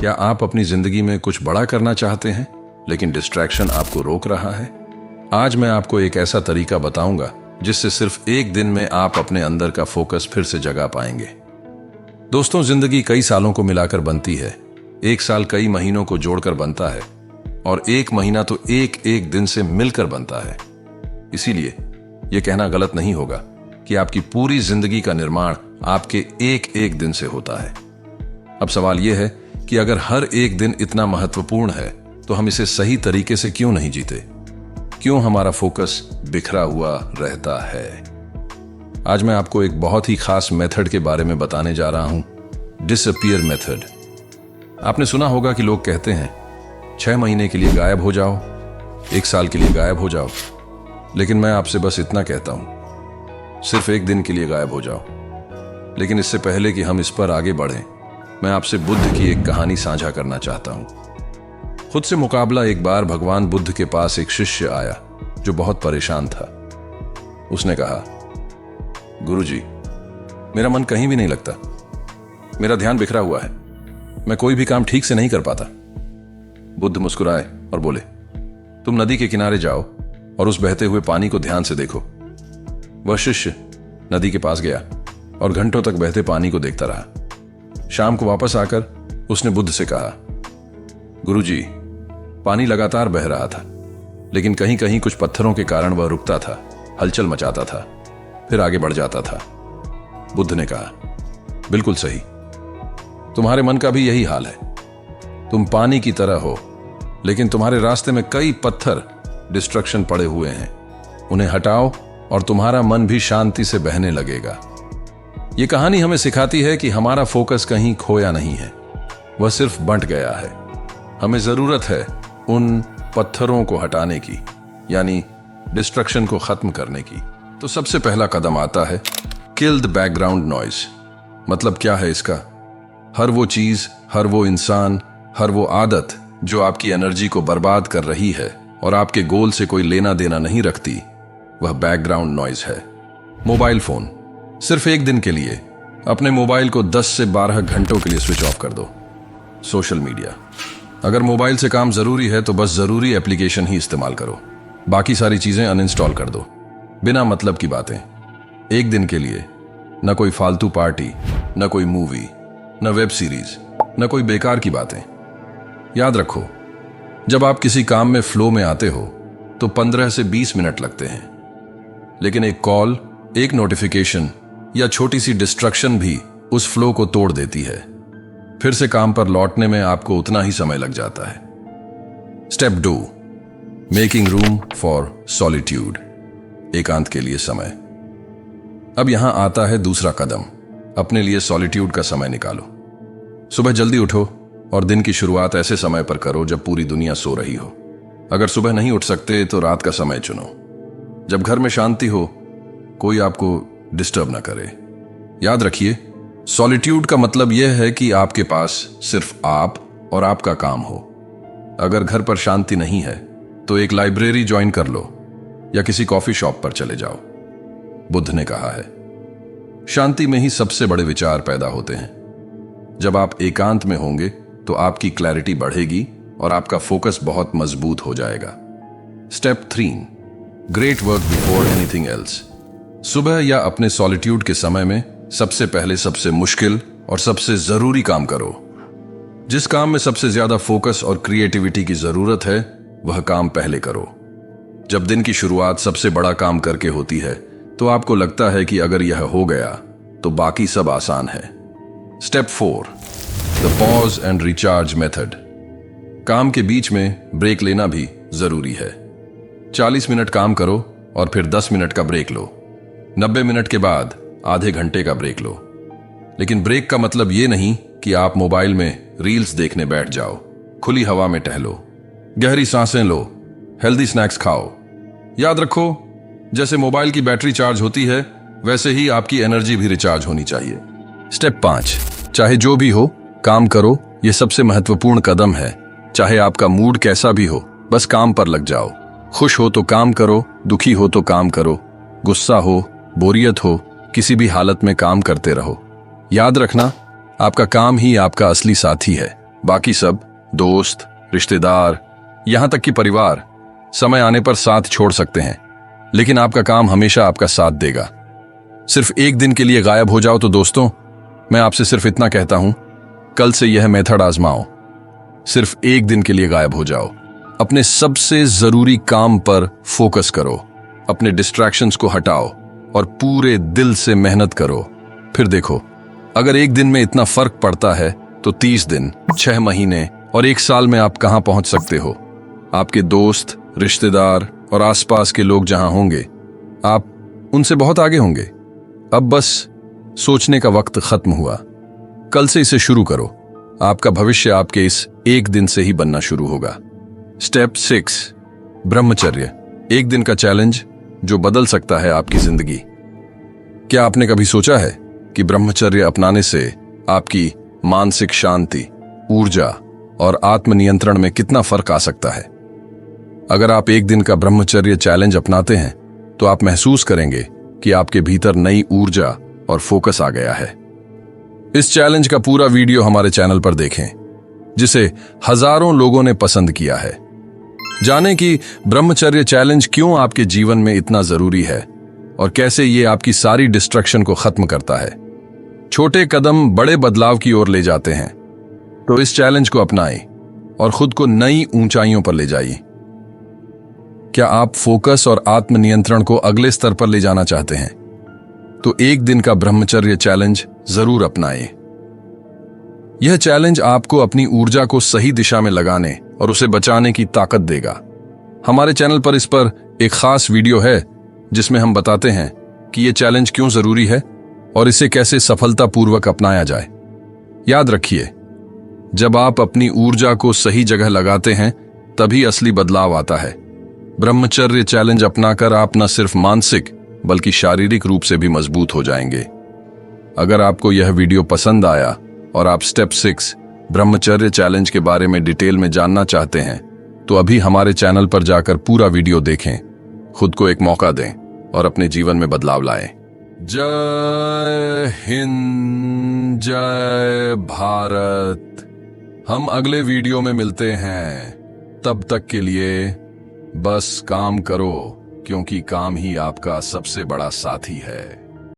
क्या आप अपनी जिंदगी में कुछ बड़ा करना चाहते हैं लेकिन डिस्ट्रैक्शन आपको रोक रहा है? आज मैं आपको एक ऐसा तरीका बताऊंगा जिससे सिर्फ एक दिन में आप अपने अंदर का फोकस फिर से जगा पाएंगे। दोस्तों, जिंदगी कई सालों को मिलाकर बनती है। एक साल कई महीनों को जोड़कर बनता है और एक महीना तो एक एक दिन से मिलकर बनता है। इसीलिए यह कहना गलत नहीं होगा कि आपकी पूरी जिंदगी का निर्माण आपके एक एक दिन से होता है। अब सवाल यह है कि अगर हर एक दिन इतना महत्वपूर्ण है तो हम इसे सही तरीके से क्यों नहीं जीते? क्यों हमारा फोकस बिखरा हुआ रहता है? आज मैं आपको एक बहुत ही खास मेथड के बारे में बताने जा रहा हूं, डिसअपीयर मेथड। आपने सुना होगा कि लोग कहते हैं 6 महीने के लिए गायब हो जाओ, 1 साल के लिए गायब हो जाओ, लेकिन मैं आपसे बस इतना कहता हूं, सिर्फ एक दिन के लिए गायब हो जाओ। लेकिन इससे पहले कि हम इस पर आगे बढ़ें, मैं आपसे बुद्ध की एक कहानी साझा करना चाहता हूं। खुद से मुकाबला। एक बार भगवान बुद्ध के पास एक शिष्य आया जो बहुत परेशान था। उसने कहा, गुरुजी, मेरा मन कहीं भी नहीं लगता, मेरा ध्यान बिखरा हुआ है, मैं कोई भी काम ठीक से नहीं कर पाता। बुद्ध मुस्कुराए और बोले, तुम नदी के किनारे जाओ और उस बहते हुए पानी को ध्यान से देखो। वह शिष्य नदी के पास गया और घंटों तक बहते पानी को देखता रहा। शाम को वापस आकर उसने बुद्ध से कहा, गुरुजी, पानी लगातार बह रहा था, लेकिन कहीं कहीं कुछ पत्थरों के कारण वह रुकता था, हलचल मचाता था, फिर आगे बढ़ जाता था। बुद्ध ने कहा, बिल्कुल सही, तुम्हारे मन का भी यही हाल है। तुम पानी की तरह हो, लेकिन तुम्हारे रास्ते में कई पत्थर, डिस्ट्रक्शन पड़े हुए हैं। उन्हें हटाओ और तुम्हारा मन भी शांति से बहने लगेगा। ये कहानी हमें सिखाती है कि हमारा फोकस कहीं खोया नहीं है, वह सिर्फ बंट गया है। हमें जरूरत है उन पत्थरों को हटाने की, यानी डिस्ट्रक्शन को खत्म करने की। तो सबसे पहला कदम आता है किल द बैकग्राउंड नॉइज। मतलब क्या है इसका? हर वो चीज, हर वो इंसान, हर वो आदत जो आपकी एनर्जी को बर्बाद कर रही है और आपके गोल से कोई लेना देना नहीं रखती, वह बैकग्राउंड नॉइज है। Mobile phone. सिर्फ एक दिन के लिए अपने मोबाइल को 10 से 12 घंटों के लिए स्विच ऑफ कर दो। Social media. अगर मोबाइल से काम जरूरी है तो बस जरूरी एप्लीकेशन ही इस्तेमाल करो, बाकी सारी चीजें अनइंस्टॉल कर दो। बिना मतलब की बातें। एक दिन के लिए न कोई फालतू पार्टी, न कोई मूवी, न वेब सीरीज, न कोई बेकार की बातें। याद रखो, जब आप किसी काम में फ्लो में आते हो तो 15 से 20 मिनट लगते हैं, लेकिन एक कॉल, एक नोटिफिकेशन या छोटी सी डिस्ट्रक्शन भी उस फ्लो को तोड़ देती है। फिर से काम पर लौटने में आपको उतना ही समय लग जाता है। Step 2, making room for solitude. एकांत के लिए समय। अब यहां आता है दूसरा कदम, अपने लिए सॉलिट्यूड का समय निकालो। सुबह जल्दी उठो और दिन की शुरुआत ऐसे समय पर करो जब पूरी दुनिया सो रही हो। अगर सुबह नहीं उठ सकते तो रात का समय चुनो, जब घर में शांति हो, कोई आपको डिस्टर्ब ना करे। याद रखिए, सॉलिट्यूड का मतलब यह है कि आपके पास सिर्फ आप और आपका काम हो। अगर घर पर शांति नहीं है तो एक लाइब्रेरी ज्वाइन कर लो या किसी कॉफी शॉप पर चले जाओ। बुद्ध ने कहा है, शांति में ही सबसे बड़े विचार पैदा होते हैं। जब आप एकांत में होंगे तो आपकी क्लैरिटी बढ़ेगी और आपका फोकस बहुत मजबूत हो जाएगा। Step 3, great work before anything else. सुबह या अपने सॉलिट्यूड के समय में सबसे पहले सबसे मुश्किल और सबसे जरूरी काम करो। जिस काम में सबसे ज्यादा फोकस और क्रिएटिविटी की जरूरत है, वह काम पहले करो। जब दिन की शुरुआत सबसे बड़ा काम करके होती है तो आपको लगता है कि अगर यह हो गया तो बाकी सब आसान है। Step 4, the pause and recharge method. काम के बीच में ब्रेक लेना भी जरूरी है। 40 मिनट काम करो और फिर 10 मिनट का ब्रेक लो। 90 मिनट के बाद आधे घंटे का ब्रेक लो। लेकिन ब्रेक का मतलब यह नहीं कि आप मोबाइल में रील्स देखने बैठ जाओ। खुली हवा में टहलो, गहरी सांसें लो, हेल्दी स्नैक्स खाओ। याद रखो, जैसे मोबाइल की बैटरी चार्ज होती है, वैसे ही आपकी एनर्जी भी रिचार्ज होनी चाहिए। स्टेप 5, चाहे जो भी हो काम करो। यह सबसे महत्वपूर्ण कदम है। चाहे आपका मूड कैसा भी हो, बस काम पर लग जाओ। खुश हो तो काम करो, दुखी हो तो काम करो, गुस्सा हो, बोरियत हो, किसी भी हालत में काम करते रहो। याद रखना, आपका काम ही आपका असली साथी है। बाकी सब, दोस्त, रिश्तेदार, यहां तक कि परिवार, समय आने पर साथ छोड़ सकते हैं, लेकिन आपका काम हमेशा आपका साथ देगा। सिर्फ एक दिन के लिए गायब हो जाओ तो दोस्तों, मैं आपसे सिर्फ इतना कहता हूं, कल से यह मेथड आजमाओ। सिर्फ एक दिन के लिए गायब हो जाओ, अपने सबसे जरूरी काम पर फोकस करो, अपने डिस्ट्रैक्शंस को हटाओ और पूरे दिल से मेहनत करो। फिर देखो, अगर एक दिन में इतना फर्क पड़ता है तो 30 दिन, 6 महीने और 1 साल में आप कहां पहुंच सकते हो। आपके दोस्त, रिश्तेदार और आसपास के लोग जहां होंगे, आप उनसे बहुत आगे होंगे। अब बस सोचने का वक्त खत्म हुआ। कल से इसे शुरू करो। आपका भविष्य आपके इस एक दिन से ही बनना शुरू होगा। स्टेप 6, ब्रह्मचर्य, एक दिन का चैलेंज जो बदल सकता है आपकी जिंदगी। क्या आपने कभी सोचा है कि ब्रह्मचर्य अपनाने से आपकी मानसिक शांति, ऊर्जा और आत्मनियंत्रण में कितना फर्क आ सकता है? अगर आप एक दिन का ब्रह्मचर्य चैलेंज अपनाते हैं तो आप महसूस करेंगे कि आपके भीतर नई ऊर्जा और फोकस आ गया है। इस चैलेंज का पूरा वीडियो हमारे चैनल पर देखें, जिसे हजारों लोगों ने पसंद किया है। जानें कि ब्रह्मचर्य चैलेंज क्यों आपके जीवन में इतना जरूरी है और कैसे ये आपकी सारी डिस्ट्रैक्शन को खत्म करता है। छोटे कदम बड़े बदलाव की ओर ले जाते हैं, तो इस चैलेंज को अपनाएं और खुद को नई ऊंचाइयों पर ले जाइए। क्या आप फोकस और आत्मनियंत्रण को अगले स्तर पर ले जाना चाहते हैं? तो एक दिन का ब्रह्मचर्य चैलेंज जरूर अपनाएं। यह चैलेंज आपको अपनी ऊर्जा को सही दिशा में लगाने और उसे बचाने की ताकत देगा। हमारे चैनल पर इस पर एक खास वीडियो है जिसमें हम बताते हैं कि यह चैलेंज क्यों जरूरी है और इसे कैसे सफलतापूर्वक अपनाया जाए। याद रखिए, जब आप अपनी ऊर्जा को सही जगह लगाते हैं तभी असली बदलाव आता है। ब्रह्मचर्य चैलेंज अपनाकर आप न सिर्फ मानसिक बल्कि शारीरिक रूप से भी मजबूत हो जाएंगे। अगर आपको यह वीडियो पसंद आया और आप स्टेप 6 ब्रह्मचर्य चैलेंज के बारे में डिटेल में जानना चाहते हैं तो अभी हमारे चैनल पर जाकर पूरा वीडियो देखें, खुद को एक मौका दें और अपने जीवन में बदलाव लाएं। जय हिंद, जय भारत। हम अगले वीडियो में मिलते हैं। तब तक के लिए बस काम करो, क्योंकि काम ही आपका सबसे बड़ा साथी है।